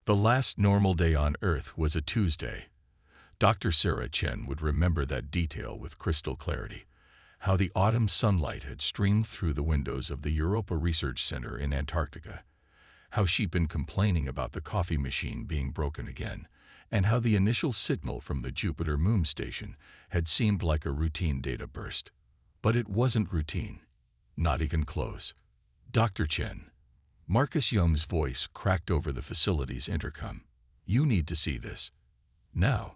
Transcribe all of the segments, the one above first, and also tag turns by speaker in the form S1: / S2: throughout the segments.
S1: The last normal day on Earth was a Tuesday. Dr. Sarah Chen would remember that detail with crystal clarity, how the autumn sunlight had streamed through the windows of the Europa Research Center in Antarctica, how she'd been complaining about the coffee machine being broken again, and how the initial signal from the Jupiter Moon Station had seemed like a routine data burst. But it wasn't routine, not even close. Dr. Chen. Marcus Young's voice cracked over the facility's intercom. You need to see this. Now.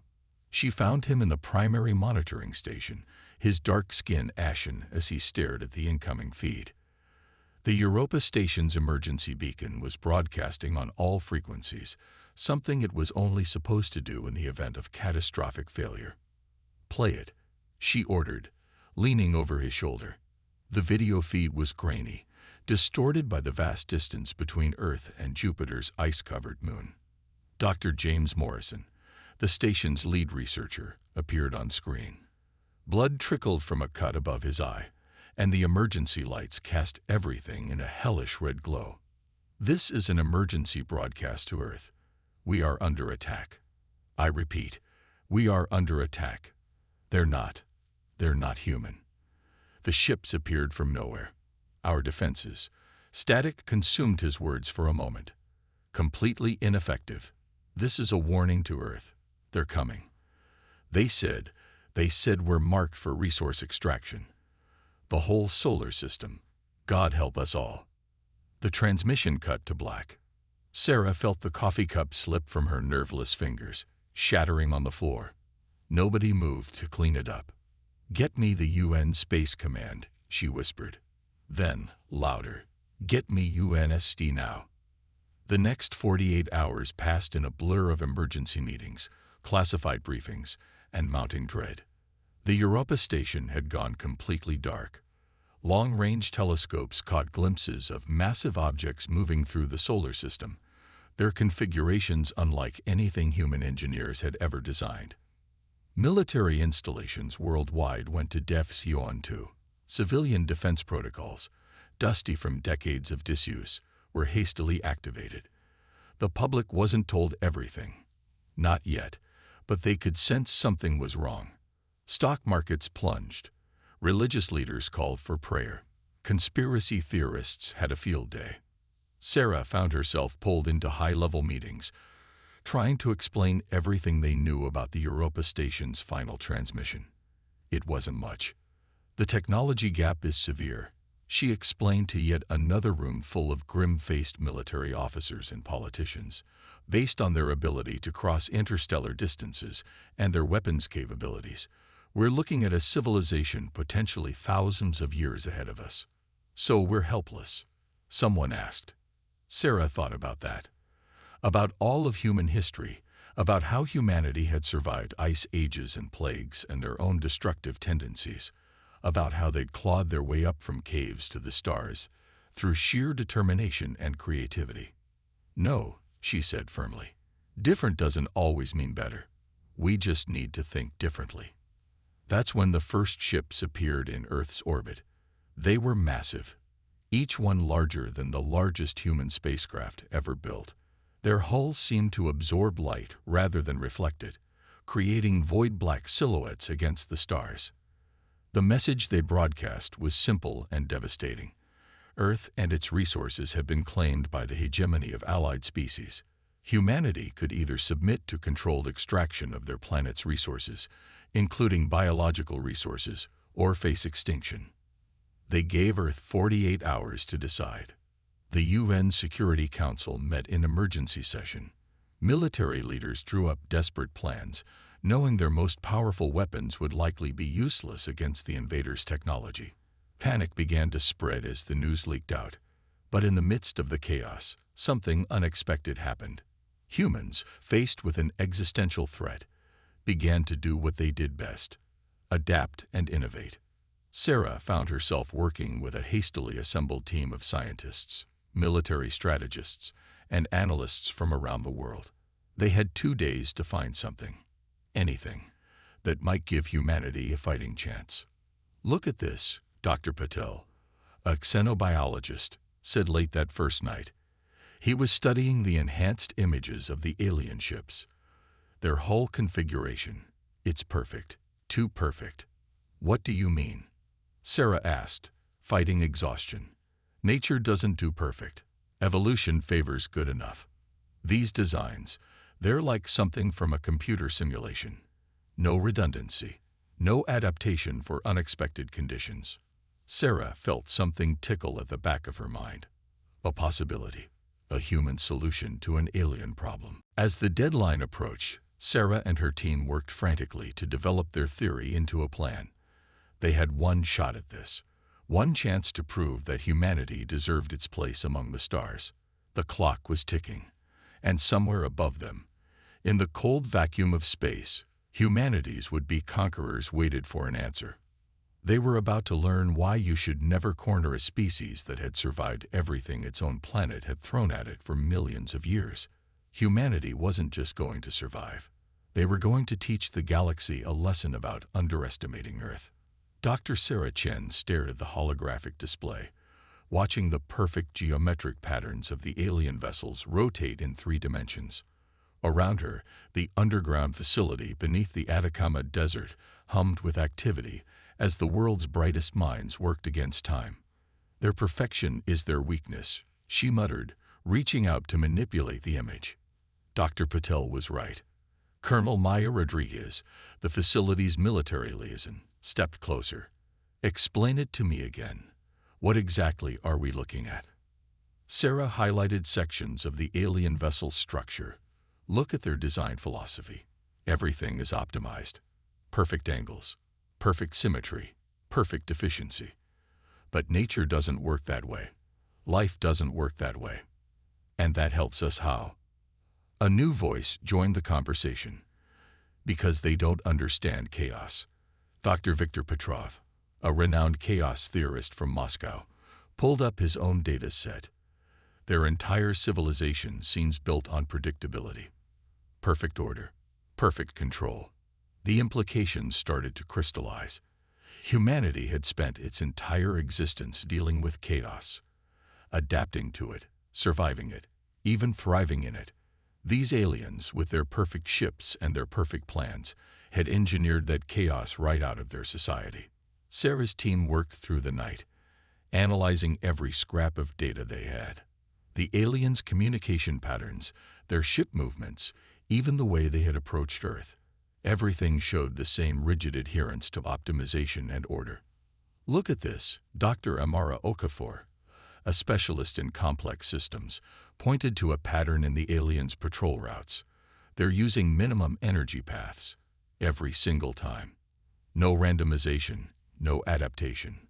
S1: She found him in the primary monitoring station, his dark skin ashen as he stared at the incoming feed. The Europa Station's emergency beacon was broadcasting on all frequencies, something it was only supposed to do in the event of catastrophic failure. Play it, she ordered, leaning over his shoulder. The video feed was grainy, distorted by the vast distance between Earth and Jupiter's ice-covered moon. Dr. James Morrison, the station's lead researcher, appeared on screen. Blood trickled from a cut above his eye, and the emergency lights cast everything in a hellish red glow. This is an emergency broadcast to Earth. We are under attack. I repeat, we are under attack. They're not human. The ships appeared from nowhere. Our defenses. Static consumed his words for a moment. Completely ineffective. This is a warning to Earth. They're coming. They said we're marked for resource extraction. The whole solar system. God help us all. The transmission cut to black. Sarah felt the coffee cup slip from her nerveless fingers, shattering on the floor. Nobody moved to clean it up. Get me the UN Space Command, she whispered. Then, louder, get me UNST now. The next 48 hours passed in a blur of emergency meetings, classified briefings, and mounting dread. The Europa Station had gone completely dark. Long-range telescopes caught glimpses of massive objects moving through the solar system, their configurations unlike anything human engineers had ever designed. Military installations worldwide went to DEF's Yuan-2. Civilian defense protocols, dusty from decades of disuse, were hastily activated. The public wasn't told everything. Not yet, but they could sense something was wrong. Stock markets plunged. Religious leaders called for prayer. Conspiracy theorists had a field day. Sarah found herself pulled into high-level meetings, trying to explain everything they knew about the Europa Station's final transmission. It wasn't much. The technology gap is severe, she explained to yet another room full of grim-faced military officers and politicians, based on their ability to cross interstellar distances and their weapons capabilities. We're looking at a civilization potentially thousands of years ahead of us. So we're helpless, someone asked. Sarah thought about that. About all of human history, about how humanity had survived ice ages and plagues and their own destructive tendencies, about how they'd clawed their way up from caves to the stars through sheer determination and creativity. No, she said firmly. Different doesn't always mean better. We just need to think differently. That's when the first ships appeared in Earth's orbit. They were massive, each one larger than the largest human spacecraft ever built. Their hulls seemed to absorb light rather than reflect it, creating void-black silhouettes against the stars. The message they broadcast was simple and devastating. Earth and its resources had been claimed by the hegemony of allied species. Humanity could either submit to controlled extraction of their planet's resources, including biological resources, or face extinction. They gave Earth 48 hours to decide. The UN Security Council met in emergency session. Military leaders drew up desperate plans, knowing their most powerful weapons would likely be useless against the invaders' technology. Panic began to spread as the news leaked out. But in the midst of the chaos, something unexpected happened. Humans, faced with an existential threat, began to do what they did best: adapt and innovate. Sarah found herself working with a hastily assembled team of scientists, military strategists, and analysts from around the world. They had 2 days to find something, anything, that might give humanity a fighting chance. Look at this, Dr. Patel, a xenobiologist, said late that first night. He was studying the enhanced images of the alien ships. Their hull configuration. It's perfect. Too perfect. What do you mean? Sarah asked, fighting exhaustion. Nature doesn't do perfect. Evolution favors good enough. These designs, they're like something from a computer simulation. No redundancy. No adaptation for unexpected conditions. Sarah felt something tickle at the back of her mind. A possibility. A human solution to an alien problem. As the deadline approached, Sarah and her team worked frantically to develop their theory into a plan. They had one shot at this. One chance to prove that humanity deserved its place among the stars. The clock was ticking. And somewhere above them, in the cold vacuum of space, humanity's would-be conquerors waited for an answer. They were about to learn why you should never corner a species that had survived everything its own planet had thrown at it for millions of years. Humanity wasn't just going to survive. They were going to teach the galaxy a lesson about underestimating Earth. Dr. Sarah Chen stared at the holographic display, watching the perfect geometric patterns of the alien vessels rotate in 3 dimensions. Around her, the underground facility beneath the Atacama Desert hummed with activity as the world's brightest minds worked against time. Their perfection is their weakness, she muttered, reaching out to manipulate the image. Dr. Patel was right. Colonel Maya Rodriguez, the facility's military liaison, stepped closer. Explain it to me again. What exactly are we looking at? Sarah highlighted sections of the alien vessel's structure. Look at their design philosophy. Everything is optimized. Perfect angles, perfect symmetry, perfect efficiency. But nature doesn't work that way. Life doesn't work that way. And that helps us how? A new voice joined the conversation. Because they don't understand chaos. Dr. Viktor Petrov, a renowned chaos theorist from Moscow, pulled up his own data set. Their entire civilization seems built on predictability. Perfect order, perfect control. The implications started to crystallize. Humanity had spent its entire existence dealing with chaos, adapting to it, surviving it, even thriving in it. These aliens, with their perfect ships and their perfect plans, had engineered that chaos right out of their society. Sarah's team worked through the night, analyzing every scrap of data they had. The aliens' communication patterns, their ship movements, even the way they had approached Earth. Everything showed the same rigid adherence to optimization and order. Look at this, Dr. Amara Okafor, a specialist in complex systems, pointed to a pattern in the aliens' patrol routes. They're using minimum energy paths, every single time. No randomization, no adaptation.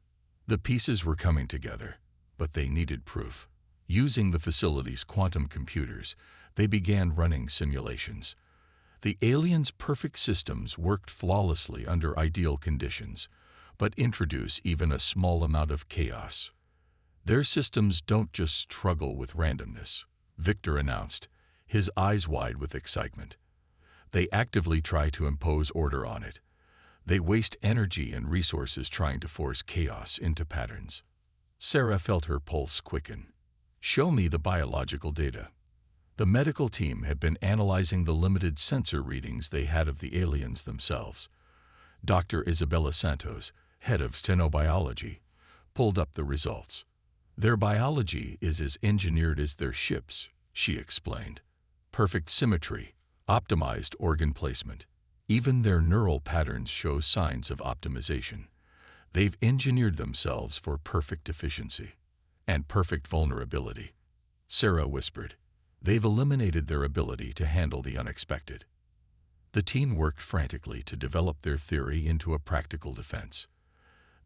S1: The pieces were coming together, but they needed proof. Using the facility's quantum computers, they began running simulations. The aliens' perfect systems worked flawlessly under ideal conditions, but introduce even a small amount of chaos. Their systems don't just struggle with randomness, Victor announced, his eyes wide with excitement. They actively try to impose order on it. They waste energy and resources trying to force chaos into patterns. Sarah felt her pulse quicken. Show me the biological data. The medical team had been analyzing the limited sensor readings they had of the aliens themselves. Dr. Isabella Santos, head of stenobiology, pulled up the results. Their biology is as engineered as their ships, she explained. Perfect symmetry, optimized organ placement. Even their neural patterns show signs of optimization. They've engineered themselves for perfect efficiency and perfect vulnerability. Sarah whispered. They've eliminated their ability to handle the unexpected. The team worked frantically to develop their theory into a practical defense.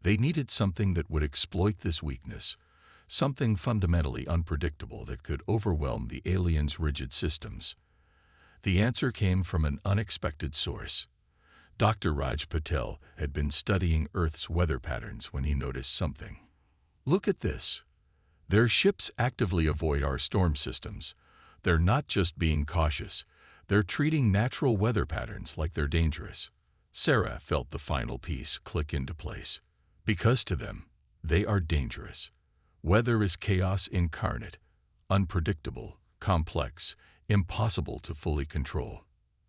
S1: They needed something that would exploit this weakness, something fundamentally unpredictable that could overwhelm the aliens' rigid systems. The answer came from an unexpected source. Dr. Raj Patel had been studying Earth's weather patterns when he noticed something. Look at this. Their ships actively avoid our storm systems. They're not just being cautious. They're treating natural weather patterns like they're dangerous. Sarah felt the final piece click into place. Because to them, they are dangerous. Weather is chaos incarnate, unpredictable, complex, impossible to fully control.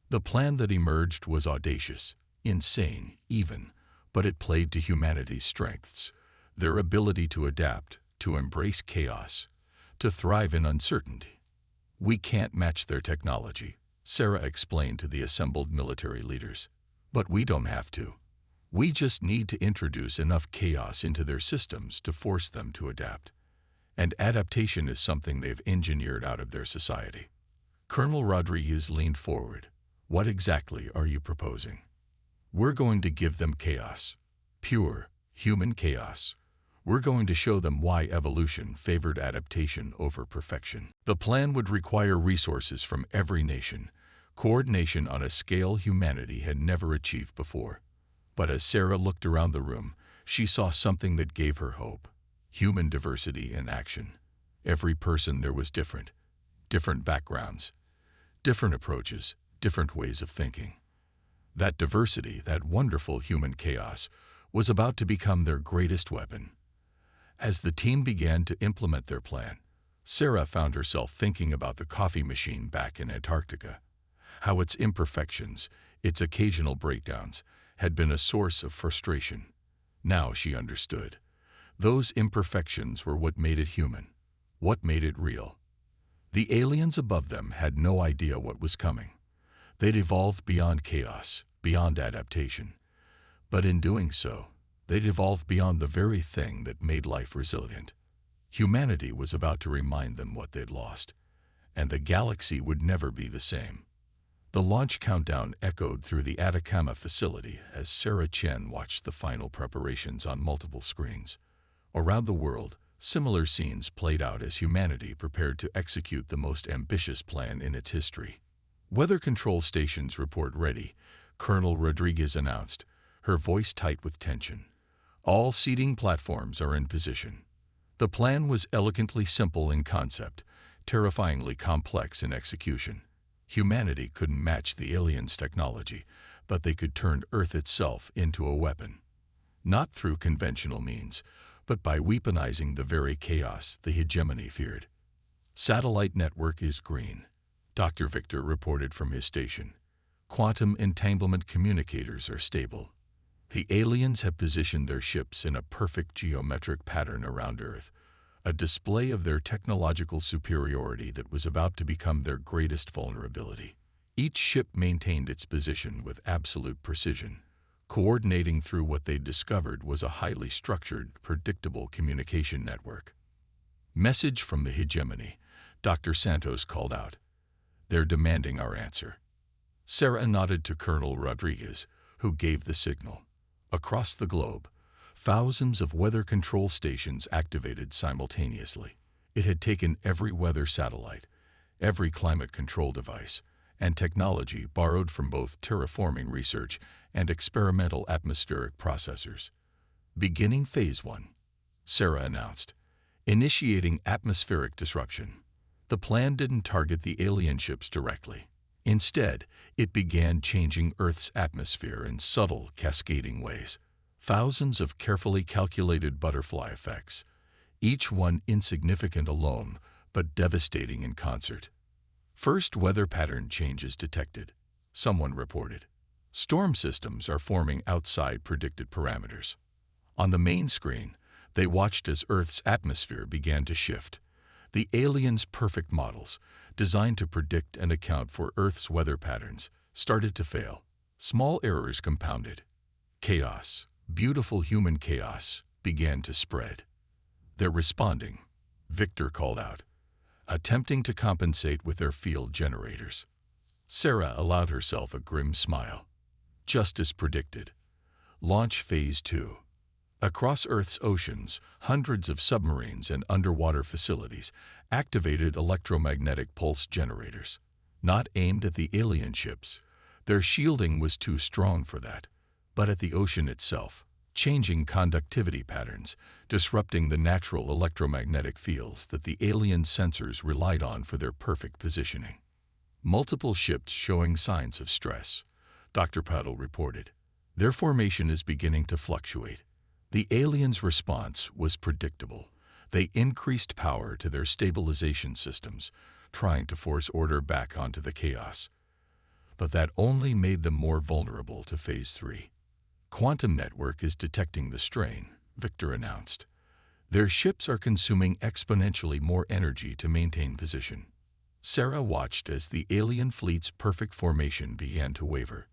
S1: The plan that emerged was audacious, insane even, but it played to humanity's strengths, their ability to adapt, to embrace chaos, to thrive in uncertainty. "We can't match their technology," Sarah explained to the assembled military leaders. "But we don't have to. We just need to introduce enough chaos into their systems to force them to adapt. And adaptation is something they've engineered out of their society." Colonel Rodriguez leaned forward. "What exactly are you proposing?" "We're going to give them chaos. Pure, human chaos. We're going to show them why evolution favored adaptation over perfection. The plan would require resources from every nation, coordination on a scale humanity had never achieved before." But as Sarah looked around the room, she saw something that gave her hope. Human diversity in action. Every person there was different. Different backgrounds, different approaches, different ways of thinking. That diversity, that wonderful human chaos, was about to become their greatest weapon. As the team began to implement their plan, Sarah found herself thinking about the coffee machine back in Antarctica, how its imperfections, its occasional breakdowns, had been a source of frustration. Now she understood. Those imperfections were what made it human, what made it real. The aliens above them had no idea what was coming. They'd evolved beyond chaos, beyond adaptation. But in doing so, they'd evolved beyond the very thing that made life resilient. Humanity was about to remind them what they'd lost, and the galaxy would never be the same. The launch countdown echoed through the Atacama facility as Sarah Chen watched the final preparations on multiple screens. Around the world, similar scenes played out as humanity prepared to execute the most ambitious plan in its history. "Weather control stations report ready," Colonel Rodriguez announced, her voice tight with tension. "All seating platforms are in position." The plan was elegantly simple in concept, terrifyingly complex in execution. Humanity couldn't match the aliens' technology, but they could turn Earth itself into a weapon. Not through conventional means, but by weaponizing the very chaos the hegemony feared. "Satellite network is green," Dr. Victor reported from his station. "Quantum entanglement communicators are stable. The aliens have positioned their ships in a perfect geometric pattern around Earth, a display of their technological superiority that was about to become their greatest vulnerability. Each ship maintained its position with absolute precision, coordinating through what they'd discovered was a highly structured, predictable communication network." "Message from the hegemony," Dr. Santos called out. "They're demanding our answer." Sarah nodded to Colonel Rodriguez, who gave the signal. Across the globe, thousands of weather control stations activated simultaneously. It had taken every weather satellite, every climate control device, and technology borrowed from both terraforming research and experimental atmospheric processors. "Beginning Phase 1, Sarah announced, initiating atmospheric disruption. The plan didn't target the alien ships directly. Instead, it began changing Earth's atmosphere in subtle, cascading ways. Thousands of carefully calculated butterfly effects, each one insignificant alone, but devastating in concert. First weather pattern changes detected, someone reported. Storm systems are forming outside predicted parameters. On the main screen, they watched as Earth's atmosphere began to shift. The aliens' perfect models, designed to predict and account for Earth's weather patterns, started to fail. Small errors compounded. Chaos, beautiful human chaos, began to spread. "They're responding," Victor called out, attempting to compensate with their field generators. Sarah allowed herself a grim smile. Just as predicted. Launch Phase 2. Across Earth's oceans, hundreds of submarines and underwater facilities activated electromagnetic pulse generators. Not aimed at the alien ships. Their shielding was too strong for that. But at the ocean itself, changing conductivity patterns, disrupting the natural electromagnetic fields that the alien sensors relied on for their perfect positioning. Multiple ships showing signs of stress, Dr. Paddle reported. Their formation is beginning to fluctuate. The aliens' response was predictable. They increased power to their stabilization systems, trying to force order back onto the chaos. But that only made them more vulnerable to Phase 3. Quantum Network is detecting the strain, Victor announced. Their ships are consuming exponentially more energy to maintain position. Sarah watched as the alien fleet's perfect formation began to waver.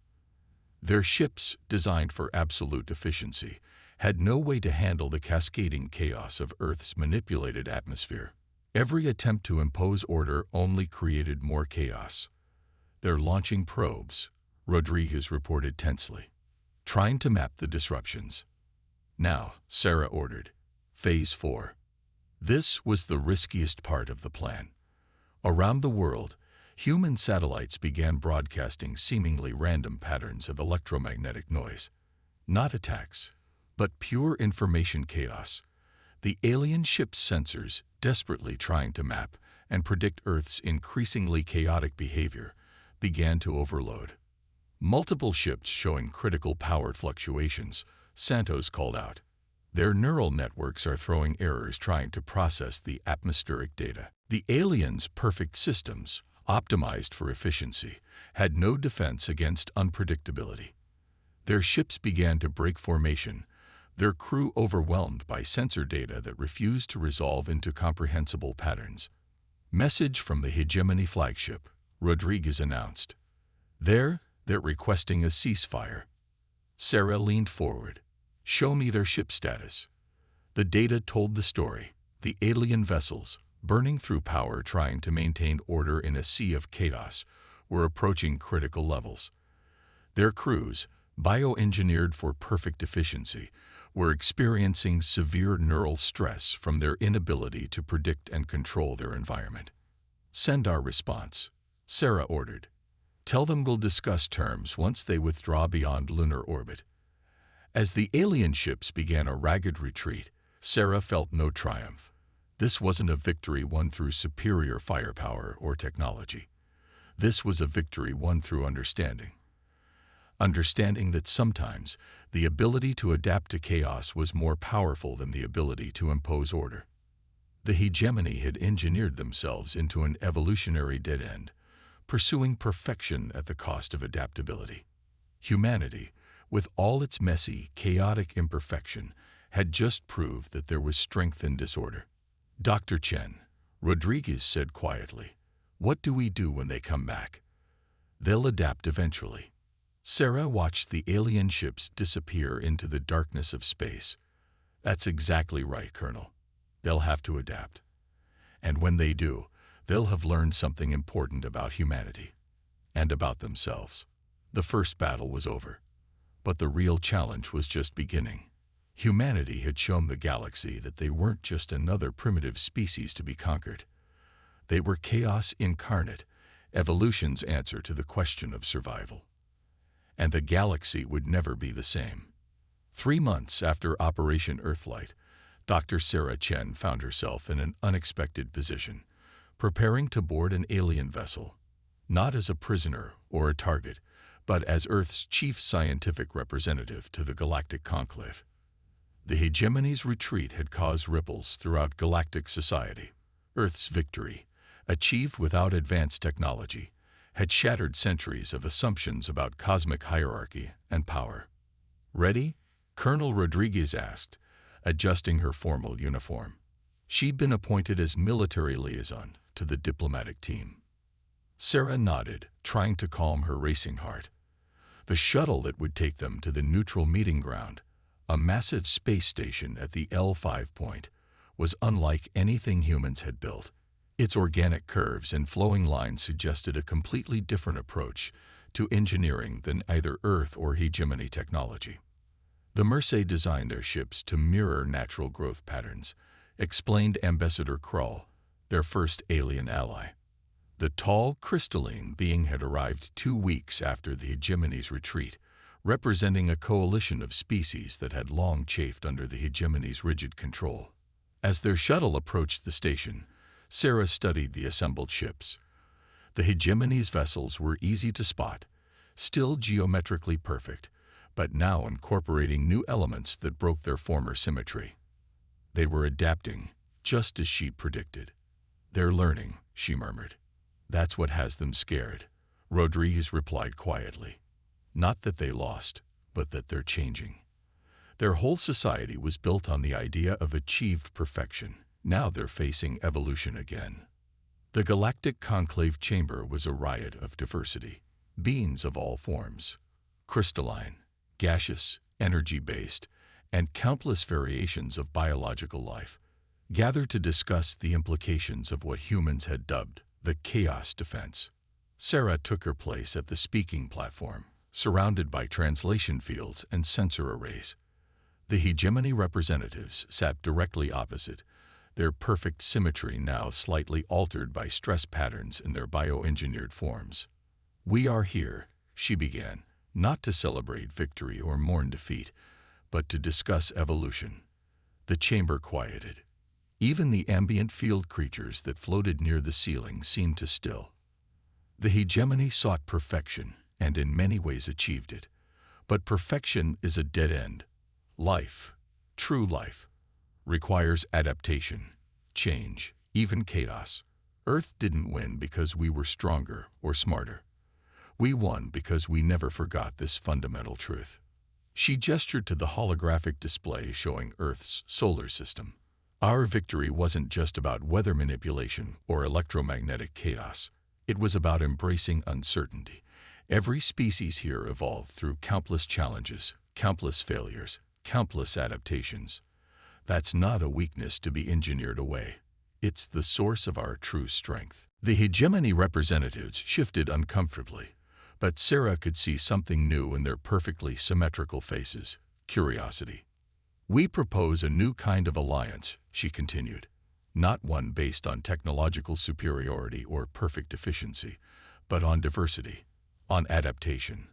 S1: Their ships, designed for absolute efficiency, had no way to handle the cascading chaos of Earth's manipulated atmosphere. Every attempt to impose order only created more chaos. "They're launching probes," Rodriguez reported tensely, "trying to map the disruptions." "Now," Sarah ordered, "Phase 4. This was the riskiest part of the plan. Around the world, human satellites began broadcasting seemingly random patterns of electromagnetic noise. Not attacks, but pure information chaos. The alien ship's sensors, desperately trying to map and predict Earth's increasingly chaotic behavior, began to overload. Multiple ships showing critical power fluctuations, Santos called out. Their neural networks are throwing errors trying to process the atmospheric data. The aliens' perfect systems, optimized for efficiency, had no defense against unpredictability. Their ships began to break formation, their crew overwhelmed by sensor data that refused to resolve into comprehensible patterns. "Message from the Hegemony flagship," Rodriguez announced. They're requesting a ceasefire." Sarah leaned forward. "Show me their ship status." The data told the story. The alien vessels, burning through power trying to maintain order in a sea of chaos, were approaching critical levels. Their crews, bioengineered for perfect efficiency, were experiencing severe neural stress from their inability to predict and control their environment. "Send our response," Sarah ordered. "Tell them we'll discuss terms once they withdraw beyond lunar orbit." As the alien ships began a ragged retreat, Sarah felt no triumph. This wasn't a victory won through superior firepower or technology. This was a victory won through understanding. Understanding that sometimes the ability to adapt to chaos was more powerful than the ability to impose order. The hegemony had engineered themselves into an evolutionary dead end, pursuing perfection at the cost of adaptability. Humanity, with all its messy, chaotic imperfection, had just proved that there was strength in disorder. "Dr. Chen," Rodriguez said quietly, "what do we do when they come back?" "They'll adapt eventually." Sarah watched the alien ships disappear into the darkness of space. "That's exactly right, Colonel. They'll have to adapt. And when they do, they'll have learned something important about humanity and about themselves." The first battle was over, but the real challenge was just beginning. Humanity had shown the galaxy that they weren't just another primitive species to be conquered. They were chaos incarnate, evolution's answer to the question of survival. And the galaxy would never be the same. 3 months after Operation Earthlight, Dr. Sarah Chen found herself in an unexpected position, preparing to board an alien vessel, not as a prisoner or a target, but as Earth's chief scientific representative to the galactic conclave. The hegemony's retreat had caused ripples throughout galactic society. Earth's victory, achieved without advanced technology, had shattered centuries of assumptions about cosmic hierarchy and power. "Ready?" Colonel Rodriguez asked, adjusting her formal uniform. She'd been appointed as military liaison to the diplomatic team. Sarah nodded, trying to calm her racing heart. The shuttle that would take them to the neutral meeting ground, a massive space station at the L5 point, was unlike anything humans had built. Its organic curves and flowing lines suggested a completely different approach to engineering than either Earth or hegemony technology. The Mersey designed their ships to mirror natural growth patterns, explained Ambassador Krull, their first alien ally. The tall, crystalline being had arrived 2 weeks after the hegemony's retreat, representing a coalition of species that had long chafed under the hegemony's rigid control. As their shuttle approached the station, Sarah studied the assembled ships. The hegemony's vessels were easy to spot, still geometrically perfect, but now incorporating new elements that broke their former symmetry. They were adapting, just as she predicted. "They're learning," she murmured. That's what has them scared, Rodriguez replied quietly. Not that they lost, but that they're changing. Their whole society was built on the idea of achieved perfection. Now they're facing evolution again. The galactic conclave chamber was a riot of diversity. Beings of all forms, crystalline, gaseous, energy-based, and countless variations of biological life, gathered to discuss the implications of what humans had dubbed the chaos defense. Sarah took her place at the speaking platform, surrounded by translation fields and sensor arrays. The hegemony representatives sat directly opposite, their perfect symmetry now slightly altered by stress patterns in their bioengineered forms. "We are here," she began, "not to celebrate victory or mourn defeat, but to discuss evolution." The chamber quieted. Even the ambient field creatures that floated near the ceiling seemed to still. The hegemony sought perfection, and in many ways achieved it. But perfection is a dead end. Life, true life, requires adaptation, change, even chaos. Earth didn't win because we were stronger or smarter. We won because we never forgot this fundamental truth. She gestured to the holographic display showing Earth's solar system. Our victory wasn't just about weather manipulation or electromagnetic chaos. It was about embracing uncertainty. Every species here evolved through countless challenges, countless failures, countless adaptations. That's not a weakness to be engineered away. It's the source of our true strength. The hegemony representatives shifted uncomfortably, but Sarah could see something new in their perfectly symmetrical faces: curiosity. "We propose a new kind of alliance," she continued, "not one based on technological superiority or perfect efficiency, but on diversity, on adaptation,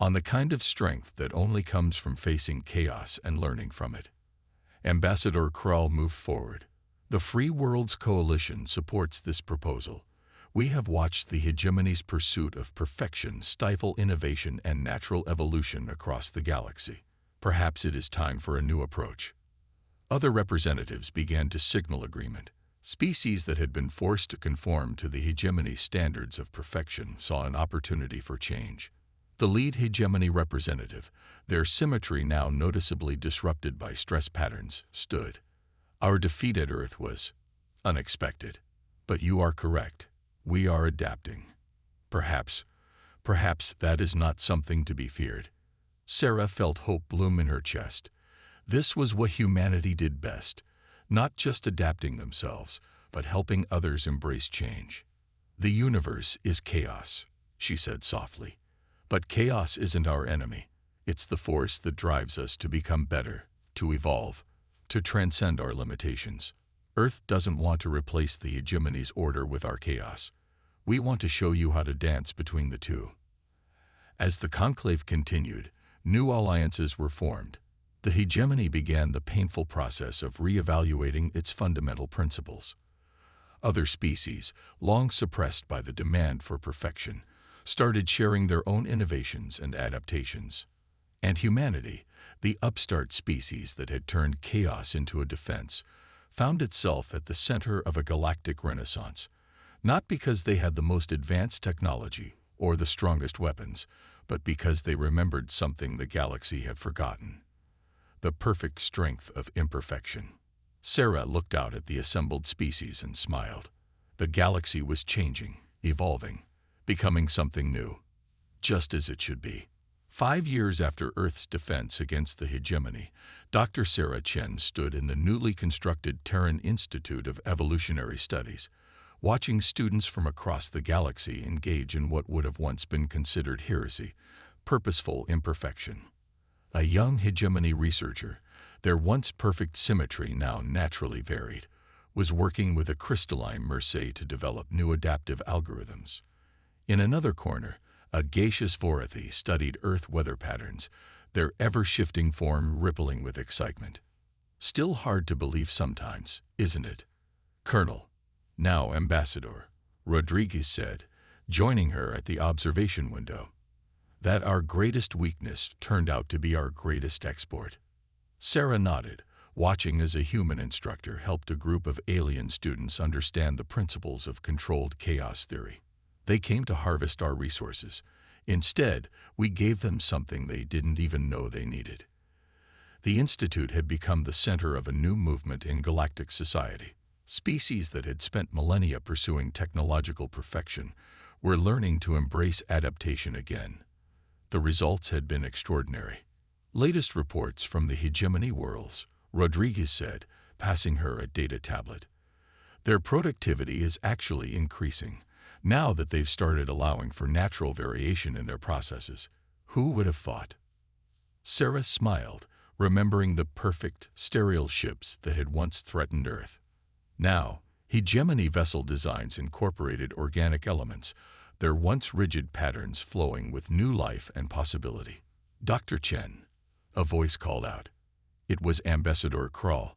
S1: on the kind of strength that only comes from facing chaos and learning from it." Ambassador Krell moved forward. "The Free Worlds Coalition supports this proposal. We have watched the hegemony's pursuit of perfection stifle innovation and natural evolution across the galaxy. Perhaps it is time for a new approach." Other representatives began to signal agreement. Species that had been forced to conform to the hegemony's standards of perfection saw an opportunity for change. The lead hegemony representative, their symmetry now noticeably disrupted by stress patterns, stood. "Our defeat at Earth was unexpected. But you are correct. We are adapting. Perhaps that is not something to be feared." Sarah felt hope bloom in her chest. This was what humanity did best, not just adapting themselves, but helping others embrace change. "The universe is chaos," she said softly. "But chaos isn't our enemy. It's the force that drives us to become better, to evolve, to transcend our limitations. Earth doesn't want to replace the hegemony's order with our chaos. We want to show you how to dance between the two." As the conclave continued, new alliances were formed. The hegemony began the painful process of reevaluating its fundamental principles. Other species, long suppressed by the demand for perfection, started sharing their own innovations and adaptations. And humanity, the upstart species that had turned chaos into a defense, found itself at the center of a galactic renaissance, not because they had the most advanced technology or the strongest weapons, but because they remembered something the galaxy had forgotten: the perfect strength of imperfection. Sarah looked out at the assembled species and smiled. The galaxy was changing, evolving, becoming something new, just as it should be. 5 years after Earth's defense against the hegemony, Dr. Sarah Chen stood in the newly constructed Terran Institute of Evolutionary Studies, watching students from across the galaxy engage in what would have once been considered heresy: purposeful imperfection. A young hegemony researcher, their once perfect symmetry now naturally varied, was working with a crystalline Mersey to develop new adaptive algorithms. In another corner, a gaseous Vorathi studied Earth weather patterns, their ever-shifting form rippling with excitement. "Still hard to believe sometimes, isn't it, Colonel, now Ambassador," Rodriguez said, joining her at the observation window, "that our greatest weakness turned out to be our greatest export." Sarah nodded, watching as a human instructor helped a group of alien students understand the principles of controlled chaos theory. They came to harvest our resources. Instead, we gave them something they didn't even know they needed. The Institute had become the center of a new movement in galactic society. Species that had spent millennia pursuing technological perfection were learning to embrace adaptation again. The results had been extraordinary. Latest reports from the hegemony worlds, Rodriguez said, passing her a data tablet. Their productivity is actually increasing, now that they've started allowing for natural variation in their processes. Who would have thought? Sarah smiled, remembering the perfect, sterile ships that had once threatened Earth. Now, hegemony vessel designs incorporated organic elements, their once rigid patterns flowing with new life and possibility. Dr. Chen, a voice called out. It was Ambassador Krull,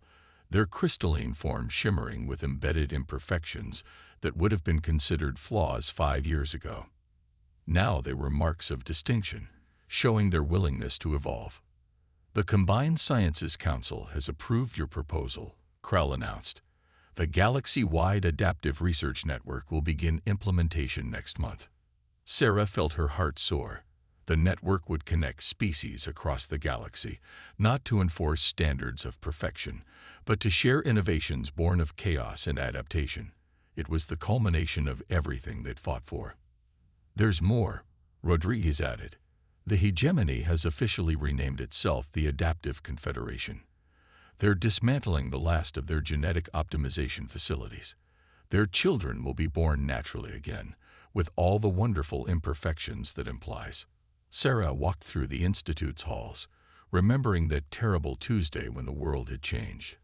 S1: their crystalline form shimmering with embedded imperfections that would have been considered flaws 5 years ago. Now they were marks of distinction, showing their willingness to evolve. The Combined Sciences Council has approved your proposal, Krull announced. The galaxy-wide adaptive research network will begin implementation next month. Sarah felt her heart soar. The network would connect species across the galaxy, not to enforce standards of perfection, but to share innovations born of chaos and adaptation. It was the culmination of everything they'd fought for. There's more, Rodriguez added. The hegemony has officially renamed itself the Adaptive Confederation. They're dismantling the last of their genetic optimization facilities. Their children will be born naturally again, with all the wonderful imperfections that implies. Sarah walked through the Institute's halls, remembering that terrible Tuesday when the world had changed.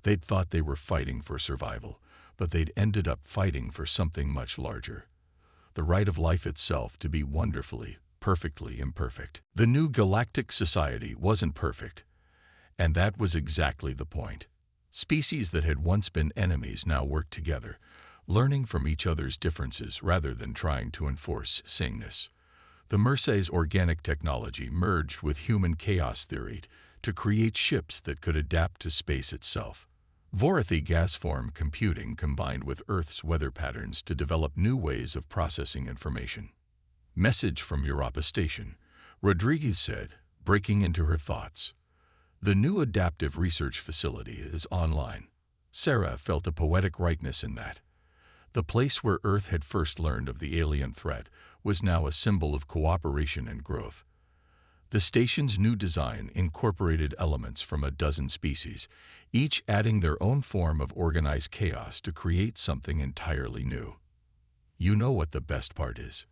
S1: They'd thought they were fighting for survival, but they'd ended up fighting for something much larger. The right of life itself to be wonderfully, perfectly imperfect. The new galactic society wasn't perfect, and that was exactly the point. Species that had once been enemies now worked together, learning from each other's differences rather than trying to enforce sameness. The Mersey's organic technology merged with human chaos theory to create ships that could adapt to space itself. Vorathi gas-form computing combined with Earth's weather patterns to develop new ways of processing information. Message from Europa Station, Rodriguez said, breaking into her thoughts. The new adaptive research facility is online. Sarah felt a poetic rightness in that. The place where Earth had first learned of the alien threat was now a symbol of cooperation and growth. The station's new design incorporated elements from a dozen species, each adding their own form of organized chaos to create something entirely new. You know what the best part is,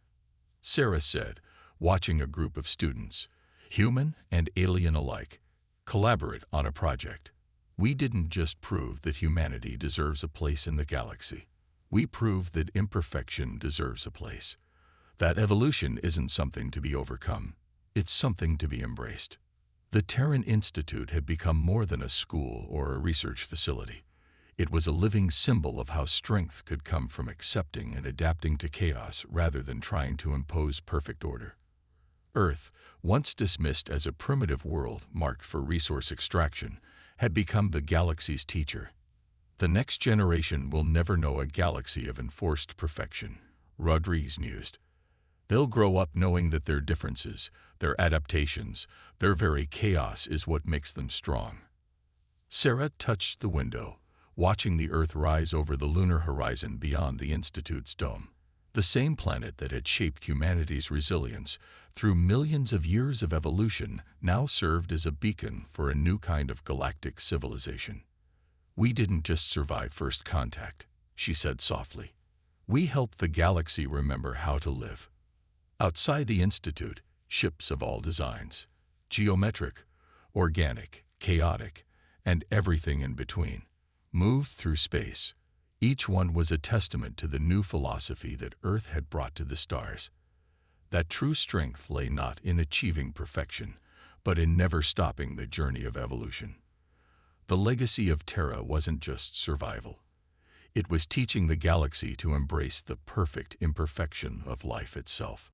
S1: Sarah said, watching a group of students, human and alien alike, collaborate on a project. We didn't just prove that humanity deserves a place in the galaxy. We proved that imperfection deserves a place. That evolution isn't something to be overcome. It's something to be embraced. The Terran Institute had become more than a school or a research facility. It was a living symbol of how strength could come from accepting and adapting to chaos rather than trying to impose perfect order. Earth, once dismissed as a primitive world marked for resource extraction, had become the galaxy's teacher. The next generation will never know a galaxy of enforced perfection, Rodriguez mused. They'll grow up knowing that their differences, their adaptations, their very chaos is what makes them strong. Sarah touched the window, watching the Earth rise over the lunar horizon beyond the Institute's dome. The same planet that had shaped humanity's resilience through millions of years of evolution now served as a beacon for a new kind of galactic civilization. We didn't just survive first contact, she said softly. We helped the galaxy remember how to live. Outside the Institute, ships of all designs, geometric, organic, chaotic, and everything in between, moved through space. Each one was a testament to the new philosophy that Earth had brought to the stars. That true strength lay not in achieving perfection, but in never stopping the journey of evolution. The legacy of Terra wasn't just survival. It was teaching the galaxy to embrace the perfect imperfection of life itself.